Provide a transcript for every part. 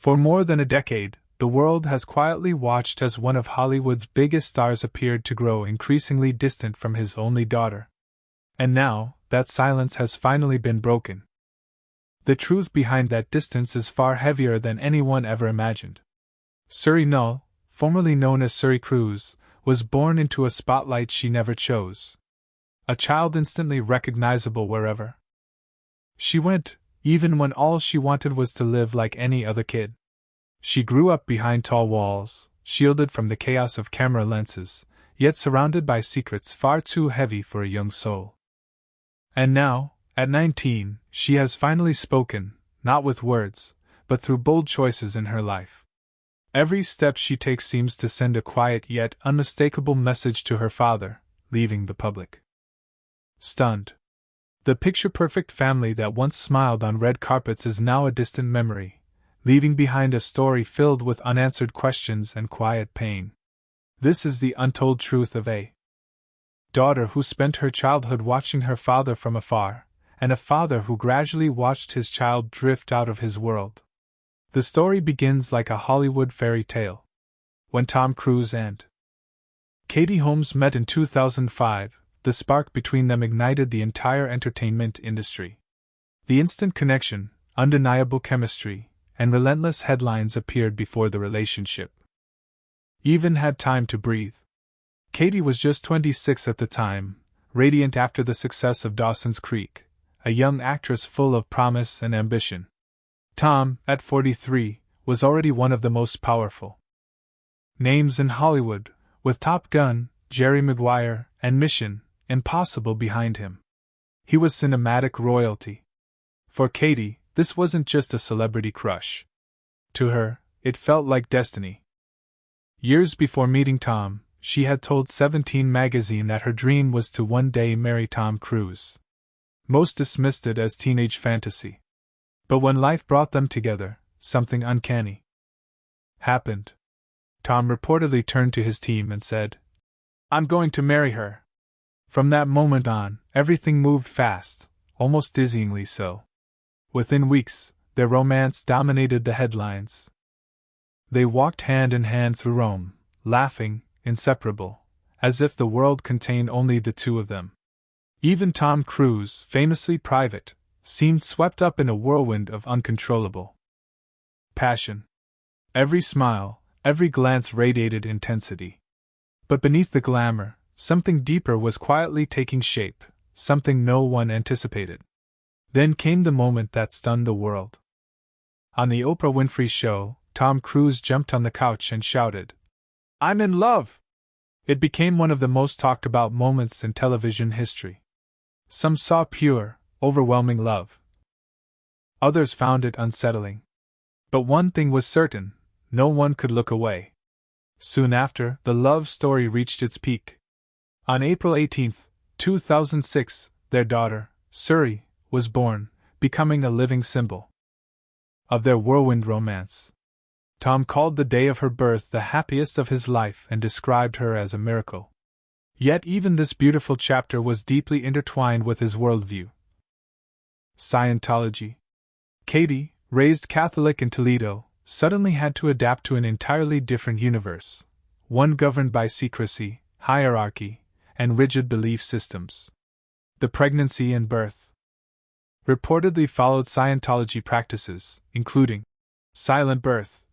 For more than a decade, the world has quietly watched as one of Hollywood's biggest stars appeared to grow increasingly distant from his only daughter. And now, that silence has finally been broken. The truth behind that distance is far heavier than anyone ever imagined. Suri Null, formerly known as Suri Cruz, was born into a spotlight she never chose. A child instantly recognizable wherever she went, even when all she wanted was to live like any other kid. She grew up behind tall walls, shielded from the chaos of camera lenses, yet surrounded by secrets far too heavy for a young soul. And now, at 19, she has finally spoken, not with words, but through bold choices in her life. Every step she takes seems to send a quiet yet unmistakable message to her father, leaving the public stunned. The picture-perfect family that once smiled on red carpets is now a distant memory, leaving behind a story filled with unanswered questions and quiet pain. This is the untold truth of a daughter who spent her childhood watching her father from afar, and a father who gradually watched his child drift out of his world. The story begins like a Hollywood fairy tale. When Tom Cruise and Katie Holmes met in 2005, the spark between them ignited the entire entertainment industry. The instant connection, undeniable chemistry, and relentless headlines appeared before the relationship even had time to breathe. Katie was just 26 at the time, radiant after the success of Dawson's Creek, a young actress full of promise and ambition. Tom, at 43, was already one of the most powerful names in Hollywood, with Top Gun, Jerry Maguire, and Mission Impossible behind him. He was cinematic royalty. For Katie, this wasn't just a celebrity crush. To her, it felt like destiny. Years before meeting Tom, she had told 17 magazine that her dream was to one day marry Tom Cruise. Most dismissed it as teenage fantasy. But when life brought them together, something uncanny happened. Tom reportedly turned to his team and said, "I'm going to marry her." From that moment on, everything moved fast, almost dizzyingly so. Within weeks, their romance dominated the headlines. They walked hand in hand through Rome, laughing, inseparable, as if the world contained only the two of them. Even Tom Cruise, famously private, seemed swept up in a whirlwind of uncontrollable passion. Every smile, every glance radiated intensity. But beneath the glamour, something deeper was quietly taking shape, something no one anticipated. Then came the moment that stunned the world. On the Oprah Winfrey Show, Tom Cruise jumped on the couch and shouted, "I'm in love!" It became one of the most talked about moments in television history. Some saw pure, overwhelming love. Others found it unsettling. But one thing was certain, no one could look away. Soon after, the love story reached its peak. On April 18, 2006, their daughter, Suri, was born, becoming a living symbol of their whirlwind romance. Tom called the day of her birth the happiest of his life and described her as a miracle. Yet even this beautiful chapter was deeply intertwined with his worldview. Scientology. Katie, raised Catholic in Toledo, suddenly had to adapt to an entirely different universe, one governed by secrecy, hierarchy, and rigid belief systems. The pregnancy and birth reportedly followed Scientology practices, including silent birth,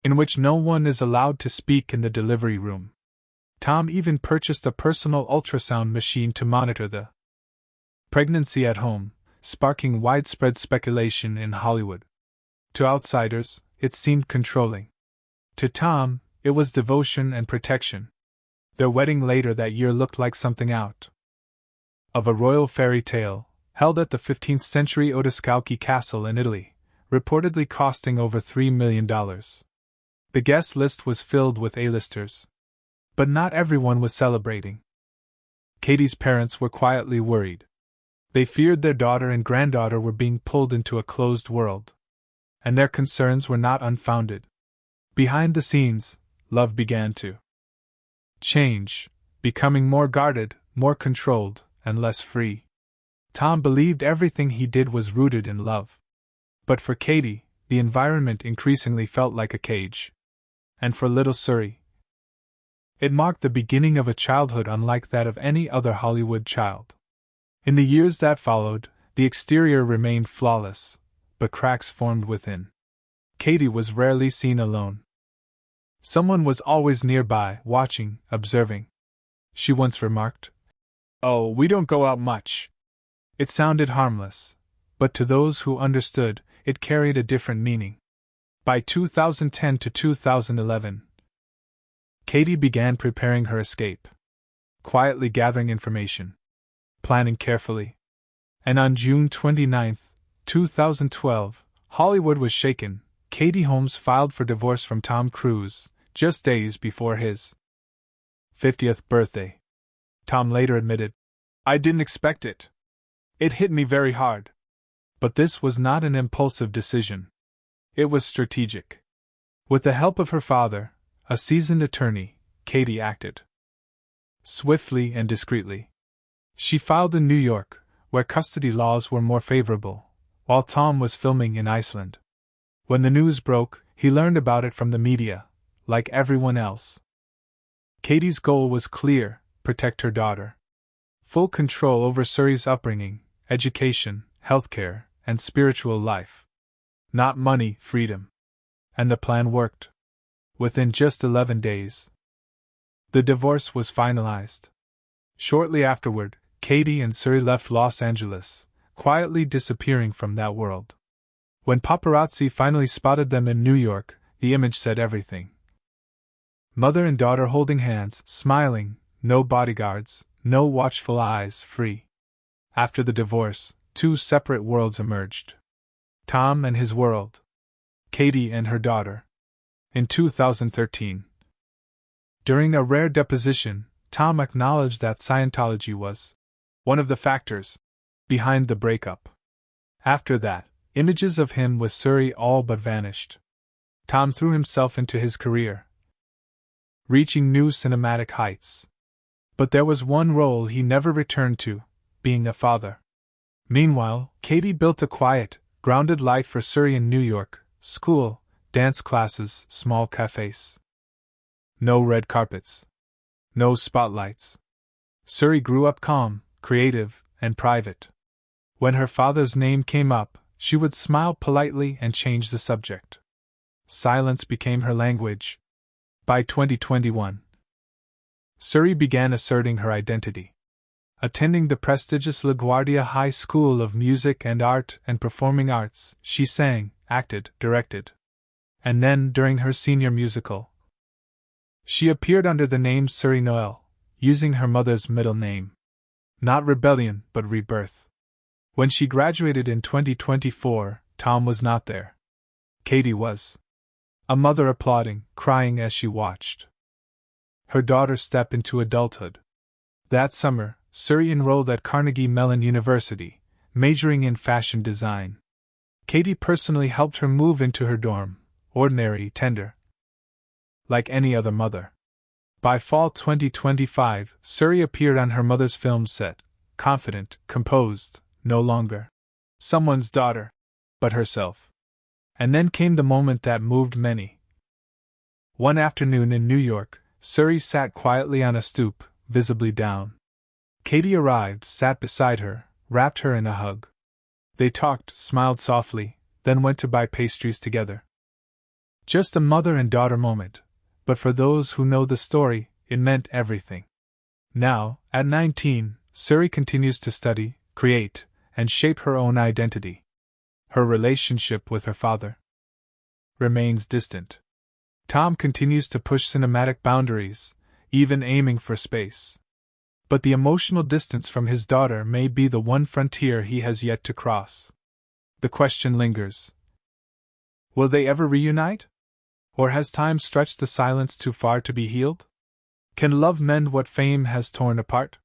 in which no one is allowed to speak in the delivery room. Tom even purchased a personal ultrasound machine to monitor the pregnancy at home, sparking widespread speculation in Hollywood. To outsiders, it seemed controlling. To Tom, it was devotion and protection. Their wedding later that year looked like something out of a royal fairy tale, held at the 15th century Odescalchi Castle in Italy, reportedly costing over $3 million. The guest list was filled with A-listers. But not everyone was celebrating. Katie's parents were quietly worried. They feared their daughter and granddaughter were being pulled into a closed world. And their concerns were not unfounded. Behind the scenes, love began to change, becoming more guarded, more controlled, and less free. Tom believed everything he did was rooted in love. But for Katie, the environment increasingly felt like a cage. And for little Suri, it marked the beginning of a childhood unlike that of any other Hollywood child. In the years that followed, the exterior remained flawless, but cracks formed within. Katie was rarely seen alone. Someone was always nearby, watching, observing. She once remarked, "Oh, we don't go out much." It sounded harmless, but to those who understood, it carried a different meaning. By 2010 to 2011, Katie began preparing her escape, quietly gathering information, planning carefully. And on June 29, 2012, Hollywood was shaken. Katie Holmes filed for divorce from Tom Cruise, just days before his 50th birthday. Tom later admitted, "I didn't expect it. It hit me very hard." But this was not an impulsive decision. It was strategic. With the help of her father, a seasoned attorney, Katie acted swiftly and discreetly. She filed in New York, where custody laws were more favorable, while Tom was filming in Iceland. When the news broke, he learned about it from the media, like everyone else. Katie's goal was clear: protect her daughter. Full control over Suri's upbringing, education, healthcare, and spiritual life. Not money, freedom. And the plan worked. Within just 11 days, the divorce was finalized. Shortly afterward, Katie and Suri left Los Angeles, quietly disappearing from that world. When paparazzi finally spotted them in New York, the image said everything. Mother and daughter holding hands, smiling, no bodyguards, no watchful eyes, free. After the divorce, two separate worlds emerged. Tom and his world. Katie and her daughter. In 2013, during a rare deposition, Tom acknowledged that Scientology was one of the factors behind the breakup. After that, images of him with Suri all but vanished. Tom threw himself into his career, reaching new cinematic heights. But there was one role he never returned to: being a father. Meanwhile, Katie built a quiet, grounded life for Suri in New York: school, dance classes, small cafes. No red carpets. No spotlights. Suri grew up calm, creative, and private. When her father's name came up, she would smile politely and change the subject. Silence became her language. By 2021, Suri began asserting her identity. Attending the prestigious LaGuardia High School of Music and Art and Performing Arts, she sang, acted, directed. And then, during her senior musical, she appeared under the name Suri Noel, using her mother's middle name. Not rebellion, but rebirth. When she graduated in 2024, Tom was not there. Katie was. A mother applauding, crying as she watched her daughter step into adulthood. That summer, Suri enrolled at Carnegie Mellon University, majoring in fashion design. Katie personally helped her move into her dorm, ordinary, tender, like any other mother. By fall 2025, Suri appeared on her mother's film set, confident, composed, no longer someone's daughter, but herself. And then came the moment that moved many. One afternoon in New York, Suri sat quietly on a stoop, visibly down. Katie arrived, sat beside her, wrapped her in a hug. They talked, smiled softly, then went to buy pastries together. Just a mother and daughter moment, but for those who know the story, it meant everything. Now, at 19, Suri continues to study, create, and shape her own identity. Her relationship with her father remains distant. Tom continues to push cinematic boundaries, even aiming for space. But the emotional distance from his daughter may be the one frontier he has yet to cross. The question lingers: will they ever reunite? Or has time stretched the silence too far to be healed? Can love mend what fame has torn apart?